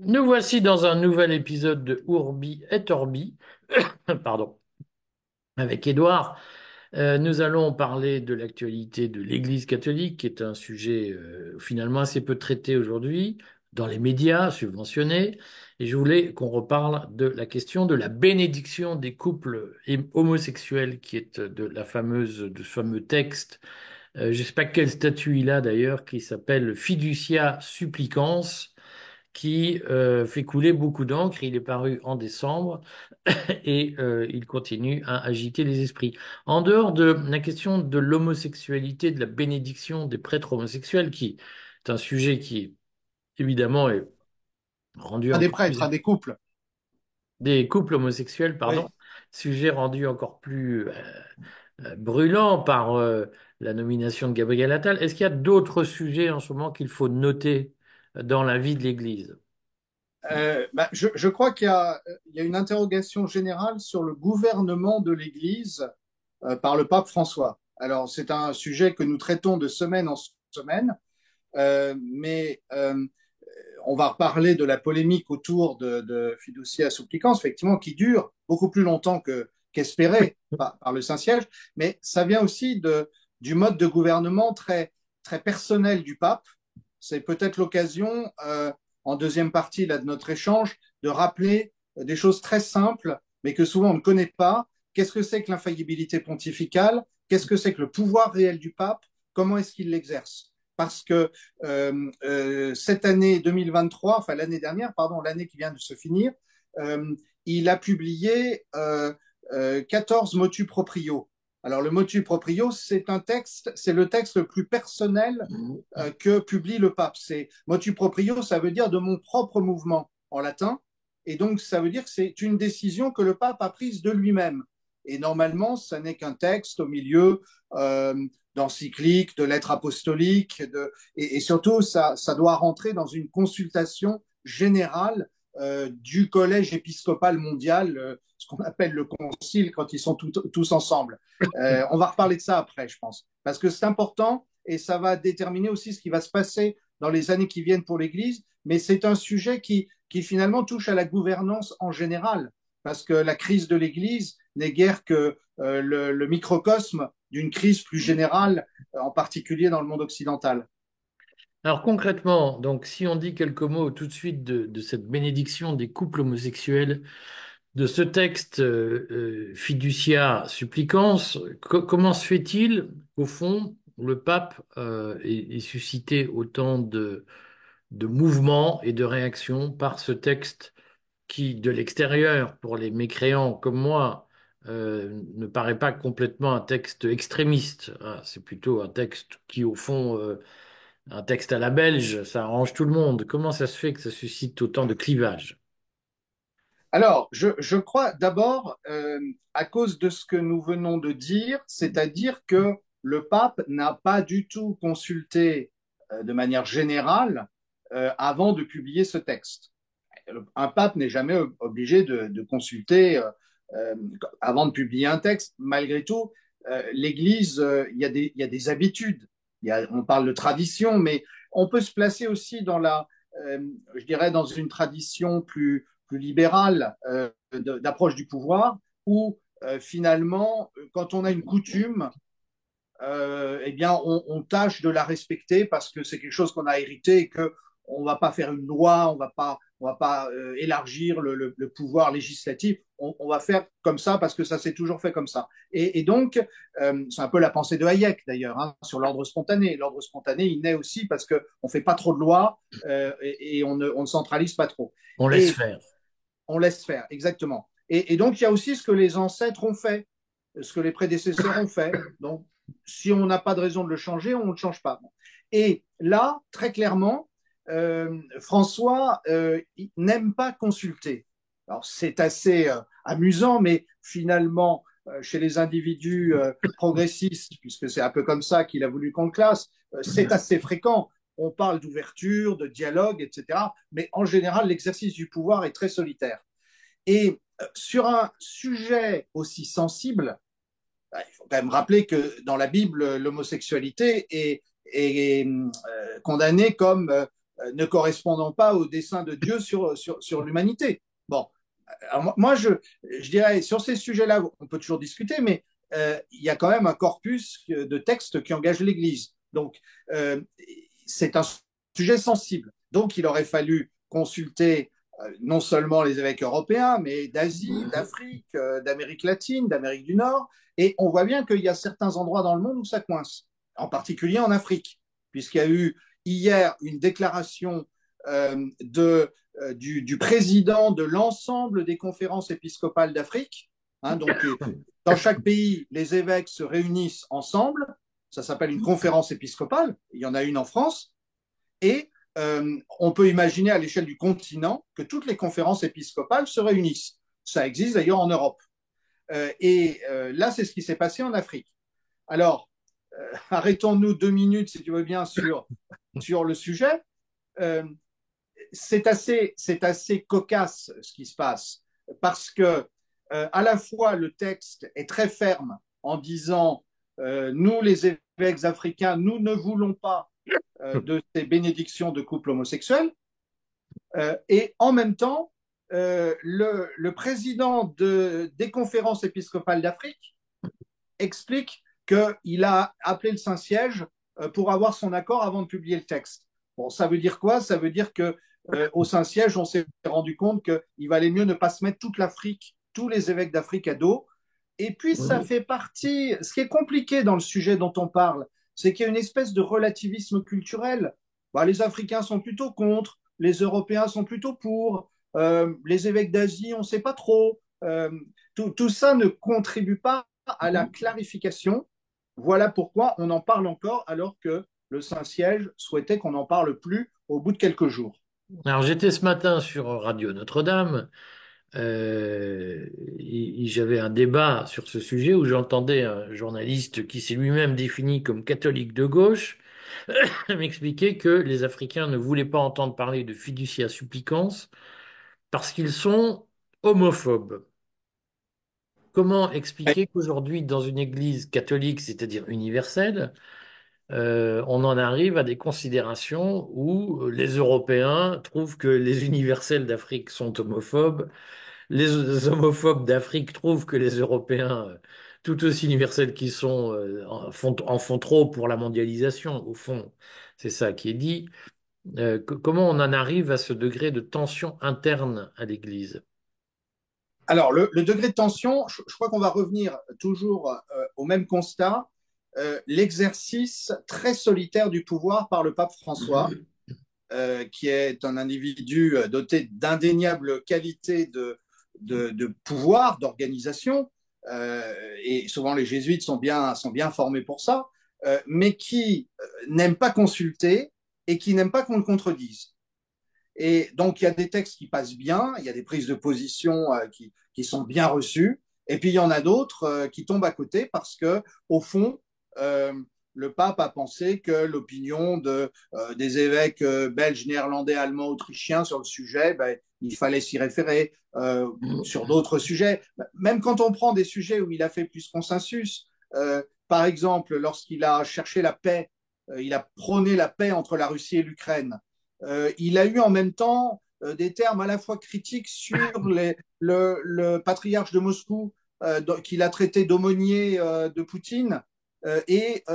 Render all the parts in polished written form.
Nous voici dans un nouvel épisode de Urbi et Orbi, pardon, avec Édouard. Nous allons parler de l'actualité de l'Église catholique, qui est un sujet finalement assez peu traité aujourd'hui dans les médias subventionnés. Et je voulais qu'on reparle de la question de la bénédiction des couples homosexuels, qui est de ce fameux texte. Je ne sais pas quel statut il a d'ailleurs, qui s'appelle Fiducia Supplicans, qui fait couler beaucoup d'encre. Il est paru en décembre et il continue à agiter les esprits. En dehors de la question de l'homosexualité, de la bénédiction des prêtres homosexuels, qui est un sujet qui évidemment est rendu À des encore prêtres, plus... à des couples. des couples homosexuels, pardon, Oui. sujet rendu encore plus brûlant par la nomination de Gabriel Attal. Est-ce qu'il y a d'autres sujets en ce moment qu'il faut noter dans la vie de l'Église? Je crois qu'il y a une interrogation générale sur le gouvernement de l'Église par le pape François. Alors, c'est un sujet que nous traitons de semaine en semaine, mais on va reparler de la polémique autour de Fiducia Supplicans, effectivement, qui dure beaucoup plus longtemps qu'espéré par le Saint-Siège, mais ça vient aussi du mode de gouvernement très personnel du pape. C'est peut-être l'occasion, en deuxième partie là, de notre échange, de rappeler des choses très simples, mais que souvent on ne connaît pas. Qu'est-ce que c'est que l'infaillibilité pontificale? Qu'est-ce que c'est que le pouvoir réel du pape? Comment est-ce qu'il l'exerce? Parce que cette année 2023, enfin l'année dernière, pardon, l'année qui vient de se finir, il a publié 14 motu proprio. Alors le motu proprio, c'est le texte le plus personnel que publie le pape. C'est motu proprio, ça veut dire de mon propre mouvement en latin, et donc ça veut dire que c'est une décision que le pape a prise de lui-même. Et normalement, ça n'est qu'un texte au milieu d'encycliques, de lettres apostoliques, et surtout, ça doit rentrer dans une consultation générale du collège épiscopal mondial, ce qu'on appelle le concile quand ils sont tous ensemble. On va reparler de ça après, je pense, parce que c'est important et ça va déterminer aussi ce qui va se passer dans les années qui viennent pour l'Église, mais c'est un sujet qui finalement touche à la gouvernance en général, parce que la crise de l'Église n'est guère que le microcosme d'une crise plus générale, en particulier dans le monde occidental. Alors concrètement, donc si on dit quelques mots tout de suite de cette bénédiction des couples homosexuels, de ce texte Fiducia Supplicans, comment se fait-il qu'au fond le pape ait suscité autant de mouvements et de réactions par ce texte qui, de l'extérieur, pour les mécréants comme moi, ne paraît pas complètement un texte extrémiste, hein. C'est plutôt un texte qui, au fond, un texte à la belge, ça arrange tout le monde. Comment ça se fait que ça suscite autant de clivages? Alors, je crois d'abord, à cause de ce que nous venons de dire, c'est-à-dire que le pape n'a pas du tout consulté de manière générale avant de publier ce texte. Un pape n'est jamais obligé de consulter euh, avant de publier un texte. Malgré tout, l'Église, il y a des habitudes. On parle de tradition, mais on peut se placer aussi je dirais, dans une tradition plus libérale d'approche du pouvoir, où finalement, quand on a une coutume, eh bien, on tâche de la respecter parce que c'est quelque chose qu'on a hérité et que on va pas faire une loi, on va pas élargir le pouvoir législatif. On va faire comme ça parce que ça s'est toujours fait comme ça. Et donc, c'est un peu la pensée de Hayek d'ailleurs hein, sur l'ordre spontané. L'ordre spontané, il naît aussi parce que on fait pas trop de lois et on ne centralise pas trop. On laisse Et faire. on laisse faire, exactement. Et donc, il y a aussi ce que les ancêtres ont fait, ce que les prédécesseurs ont fait. Donc, si on n'a pas de raison de le changer, on ne le change pas. Et là, très clairement, François n'aime pas consulter. Alors, c'est assez amusant, mais finalement, chez les individus progressistes, puisque c'est un peu comme ça qu'il a voulu qu'on le classe, c'est assez fréquent. On parle d'ouverture, de dialogue, etc. Mais en général, l'exercice du pouvoir est très solitaire. Et sur un sujet aussi sensible, il faut quand même rappeler que dans la Bible, l'homosexualité est condamnée comme ne correspondant pas au dessein de Dieu sur l'humanité. Bon, alors moi je dirais, sur ces sujets-là, on peut toujours discuter, mais il y a quand même un corpus de textes qui engage l'Église. Donc, c'est un sujet sensible. Donc, il aurait fallu consulter non seulement les évêques européens, mais d'Asie, d'Afrique, d'Amérique latine, d'Amérique du Nord. Et on voit bien qu'il y a certains endroits dans le monde où ça coince, en particulier en Afrique, puisqu'il y a eu hier une déclaration du président de l'ensemble des conférences épiscopales d'Afrique. Hein, donc, dans chaque pays, les évêques se réunissent ensemble. Ça s'appelle une conférence épiscopale. Il y en a une en France. Et on peut imaginer à l'échelle du continent que toutes les conférences épiscopales se réunissent. Ça existe d'ailleurs en Europe. Là, c'est ce qui s'est passé en Afrique. Alors, arrêtons-nous 2 minutes, si tu veux bien, sur le sujet. Euh, c'est assez cocasse ce qui se passe parce que à la fois le texte est très ferme en disant nous les évêques africains nous ne voulons pas de ces bénédictions de couples homosexuels et en même temps le président des conférences épiscopales d'Afrique explique qu'il a appelé le Saint-Siège pour avoir son accord avant de publier le texte. Bon, ça veut dire quoi? Ça veut dire que au Saint-Siège, on s'est rendu compte qu'il valait mieux ne pas se mettre toute l'Afrique, tous les évêques d'Afrique à dos. Et puis, ça fait partie. Ce qui est compliqué dans le sujet dont on parle, c'est qu'il y a une espèce de relativisme culturel. Bah, les Africains sont plutôt contre, les Européens sont plutôt pour, les évêques d'Asie, on ne sait pas trop. Tout ça ne contribue pas à la clarification. Voilà pourquoi on en parle encore alors que le Saint-Siège souhaitait qu'on n'en parle plus au bout de quelques jours. Alors j'étais ce matin sur Radio Notre-Dame. J'avais un débat sur ce sujet où j'entendais un journaliste qui s'est lui-même défini comme catholique de gauche m'expliquer que les Africains ne voulaient pas entendre parler de fiducia supplicans parce qu'ils sont homophobes. Comment expliquer qu'aujourd'hui, dans une église catholique, c'est-à-dire universelle, on en arrive à des considérations où les Européens trouvent que les universels d'Afrique sont homophobes, les homophobes d'Afrique trouvent que les Européens, tout aussi universels qu'ils sont, en font trop pour la mondialisation. Au fond, c'est ça qui est dit. Comment on en arrive à ce degré de tension interne à l'Église? Alors, le degré de tension, je crois qu'on va revenir toujours au même constat, l'exercice très solitaire du pouvoir par le pape François, qui est un individu doté d'indéniables qualités de pouvoir, d'organisation, et souvent les jésuites sont bien formés pour ça, mais qui n'aime pas consulter et qui n'aime pas qu'on le contredise. Et donc, il y a des textes qui passent bien, il y a des prises de position qui sont bien reçues, et puis il y en a d'autres qui tombent à côté parce que, au fond, euh, le pape a pensé que l'opinion des évêques belges, néerlandais, allemands, autrichiens sur le sujet, ben, il fallait s'y référer. Sur d'autres sujets, même quand on prend des sujets où il a fait plus consensus, par exemple, lorsqu'il a cherché la paix, il a prôné la paix entre la Russie et l'Ukraine, il a eu en même temps des termes à la fois critiques sur le patriarche de Moscou, qu'il a traité d'aumônier de Poutine,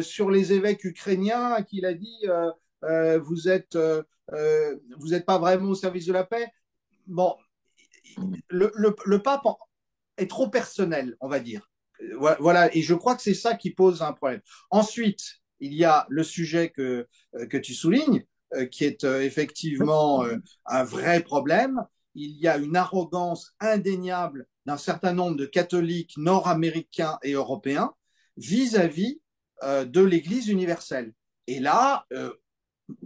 sur les évêques ukrainiens, qu'il a dit vous êtes pas vraiment au service de la paix. Bon, le pape est trop personnel, on va dire. Voilà, et je crois que c'est ça qui pose un problème. Ensuite, il y a le sujet que tu soulignes, qui est effectivement un vrai problème. Il y a une arrogance indéniable d'un certain nombre de catholiques nord-américains et européens vis-à-vis de l'Église universelle. Et là,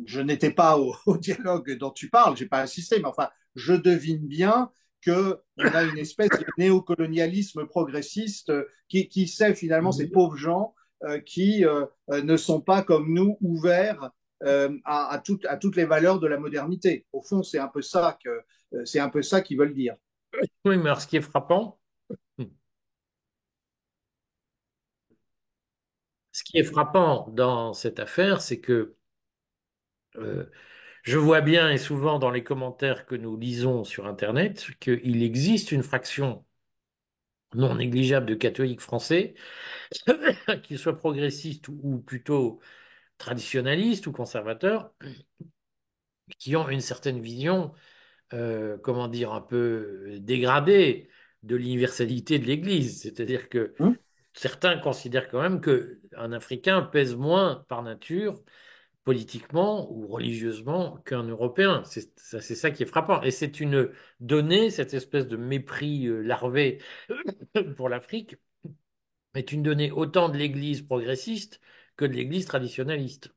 je n'étais pas au dialogue dont tu parles, j'ai pas assisté, mais enfin, je devine bien qu'on a une espèce de néocolonialisme progressiste qui sait finalement ces pauvres gens qui ne sont pas comme nous ouverts à toutes les valeurs de la modernité. Au fond, c'est un peu ça qu'ils veulent dire. Oui, mais alors ce qui est frappant, ce qui est frappant dans cette affaire, c'est que Je vois bien, et souvent dans les commentaires que nous lisons sur Internet, qu'il existe une fraction non négligeable de catholiques français, qu'ils soient progressistes ou plutôt traditionalistes ou conservateurs, qui ont une certaine vision, comment dire, un peu dégradée de l'universalité de l'Église. C'est-à-dire que Hein. certains considèrent quand même qu'un Africain pèse moins par nature, politiquement ou religieusement, qu'un Européen. C'est ça qui est frappant. Et c'est une donnée, cette espèce de mépris larvé pour l'Afrique, est une donnée autant de l'Église progressiste que de l'Église traditionnaliste.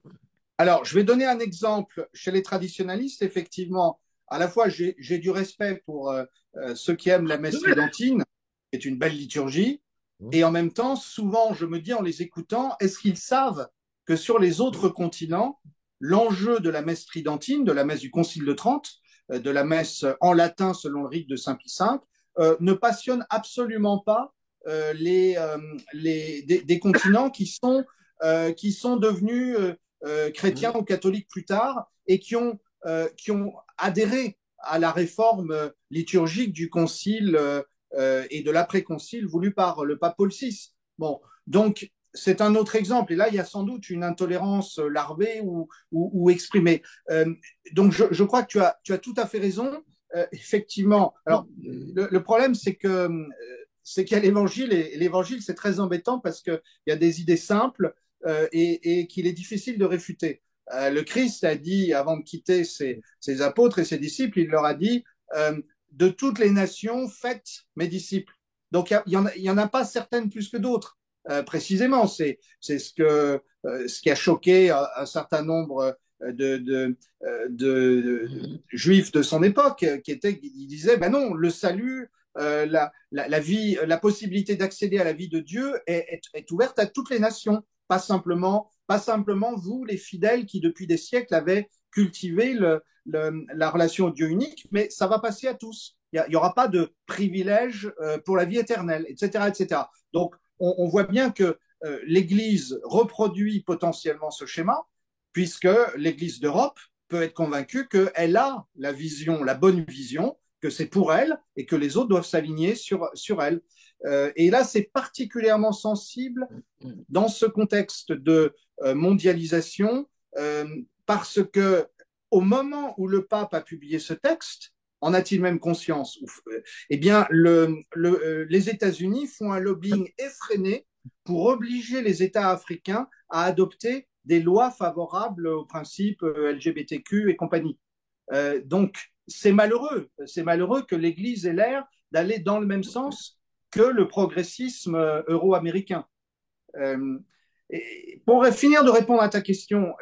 Alors, je vais donner un exemple. Chez les traditionalistes, effectivement, à la fois, j'ai du respect pour ceux qui aiment la messe tridentine, qui est une belle liturgie, et en même temps, souvent, je me dis en les écoutant, est-ce qu'ils savent que sur les autres continents, l'enjeu de la messe tridentine, de la messe du Concile de Trente, de la messe en latin selon le rite de Saint Pie V, ne passionne absolument pas des continents qui sont devenus chrétiens ou catholiques plus tard et qui ont adhéré à la réforme liturgique du concile et de l'après-concile voulu par le pape Paul VI. Bon, donc c'est un autre exemple. Et là, il y a sans doute une intolérance larvée ou exprimée. Donc je crois que tu as tout à fait raison. Effectivement. Alors, le problème, c'est qu'il y a l'évangile, et l'évangile, c'est très embêtant parce qu'il y a des idées simples et qu'il est difficile de réfuter. Le Christ a dit, avant de quitter ses apôtres et ses disciples, il leur a dit de toutes les nations, faites mes disciples. Donc, il y en a pas certaines plus que d'autres. Précisément, c'est ce qui a choqué un certain nombre de juifs de son époque, qui disaient, ben non, le salut, la vie, la possibilité d'accéder à la vie de Dieu est ouverte à toutes les nations, pas simplement vous, les fidèles, qui depuis des siècles avaient cultivé la relation au Dieu unique, mais ça va passer à tous. Il n'y aura pas de privilège pour la vie éternelle, etc., etc. Donc, on voit bien que l'Église reproduit potentiellement ce schéma, puisque l'Église d'Europe peut être convaincue qu'elle a la vision, la bonne vision, que c'est pour elle et que les autres doivent s'aligner sur elle. Et là, c'est particulièrement sensible dans ce contexte de mondialisation, parce que au moment où le pape a publié ce texte, en a-t-il même conscience? Eh bien, les États-Unis font un lobbying effréné pour obliger les États africains à adopter des lois favorables aux principes LGBTQ et compagnie. Donc, c'est malheureux que l'Église ait l'air d'aller dans le même sens que le progressisme euro-américain. Euh, pour finir de répondre à ta question,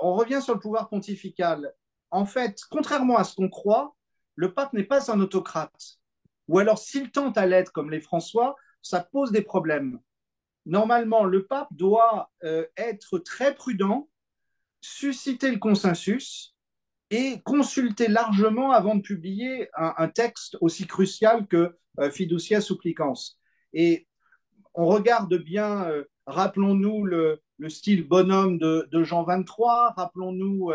on revient sur le pouvoir pontifical. En fait, contrairement à ce qu'on croit, le pape n'est pas un autocrate. Ou alors, s'il tente à l'être comme les François, ça pose des problèmes. Normalement, le pape doit être très prudent, susciter le consensus et consulter largement avant de publier un texte aussi crucial que Fiducia Supplicans. Et on regarde bien, rappelons-nous style bonhomme de Jean 23, rappelons-nous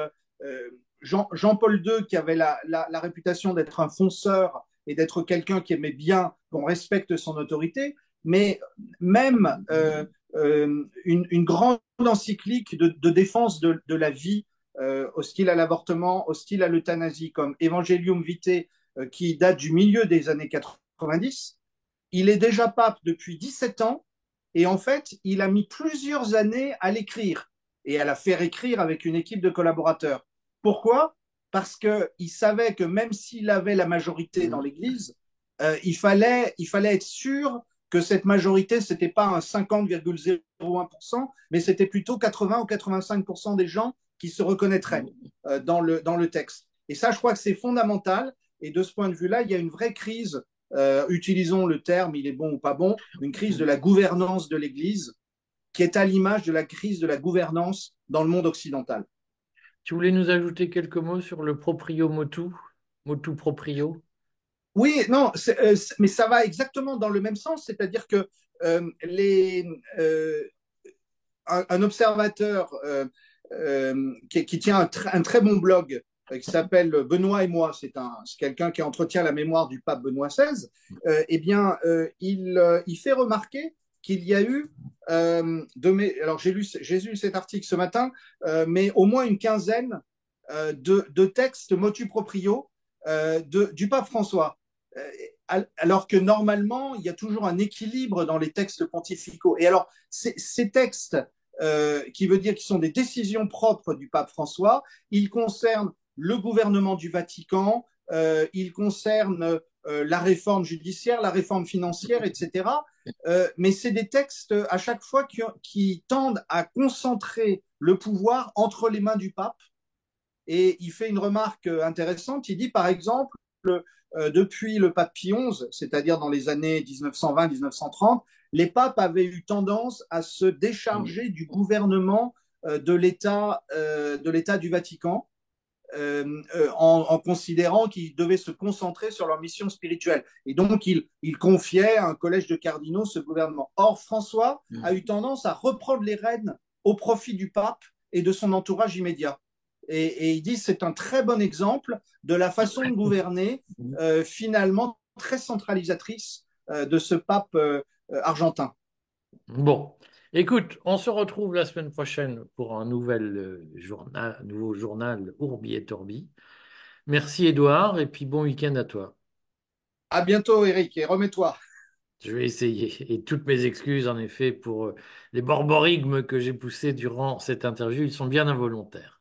Jean-Paul II qui avait la réputation d'être un fonceur et d'être quelqu'un qui aimait bien qu'on respecte son autorité, mais même une grande encyclique de défense de la vie, hostile à l'avortement, hostile à l'euthanasie, comme Evangelium Vitae, qui date du milieu des années 90. Il est déjà pape depuis 17 ans et en fait, il a mis plusieurs années à l'écrire et à la faire écrire avec une équipe de collaborateurs. Pourquoi? Parce qu'il savait que même s'il avait la majorité dans l'Église, il fallait être sûr que cette majorité, ce n'était pas un 50,01%, mais c'était plutôt 80 ou 85% des gens qui se reconnaîtraient dans le texte. Et ça, je crois que c'est fondamental. Et de ce point de vue-là, il y a une vraie crise, utilisons le terme, il est bon ou pas bon, une crise de la gouvernance de l'Église qui est à l'image de la crise de la gouvernance dans le monde occidental. Tu voulais nous ajouter quelques mots sur le proprio motu, motu proprio? Oui, non, mais ça va exactement dans le même sens, c'est-à-dire que euh, les, euh, un observateur qui tient un très bon blog qui s'appelle Benoît et moi. C'est quelqu'un qui entretient la mémoire du pape Benoît XVI. Eh bien, il fait remarquer qu'il y a eu alors j'ai lu cet article ce matin, mais au moins une quinzaine de textes motu proprio du pape François. Alors que normalement, il y a toujours un équilibre dans les textes pontificaux. Et alors, ces textes, qui veut dire qu'ils sont des décisions propres du pape François, ils concernent le gouvernement du Vatican, ils concernent la réforme judiciaire, la réforme financière, etc. Mais c'est des textes à chaque fois qui tendent à concentrer le pouvoir entre les mains du pape. Et il fait une remarque intéressante. Il dit, par exemple, depuis le pape Pie XI, c'est-à-dire dans les années 1920-1930, les papes avaient eu tendance à se décharger du gouvernement de l'État du Vatican, en considérant qu'ils devaient se concentrer sur leur mission spirituelle. Et donc, il confiait à un collège de cardinaux ce gouvernement. Or, François a eu tendance à reprendre les rênes au profit du pape et de son entourage immédiat. Et il dit que c'est un très bon exemple de la façon de gouverner, finalement très centralisatrice, de ce pape argentin. Bon, écoute, on se retrouve la semaine prochaine pour un nouveau journal Ourbi et Torbi. Merci Édouard, et puis bon week-end à toi. À bientôt, Eric, et remets-toi. Je vais essayer. Et toutes mes excuses, en effet, pour les borborigmes que j'ai poussés durant cette interview, ils sont bien involontaires.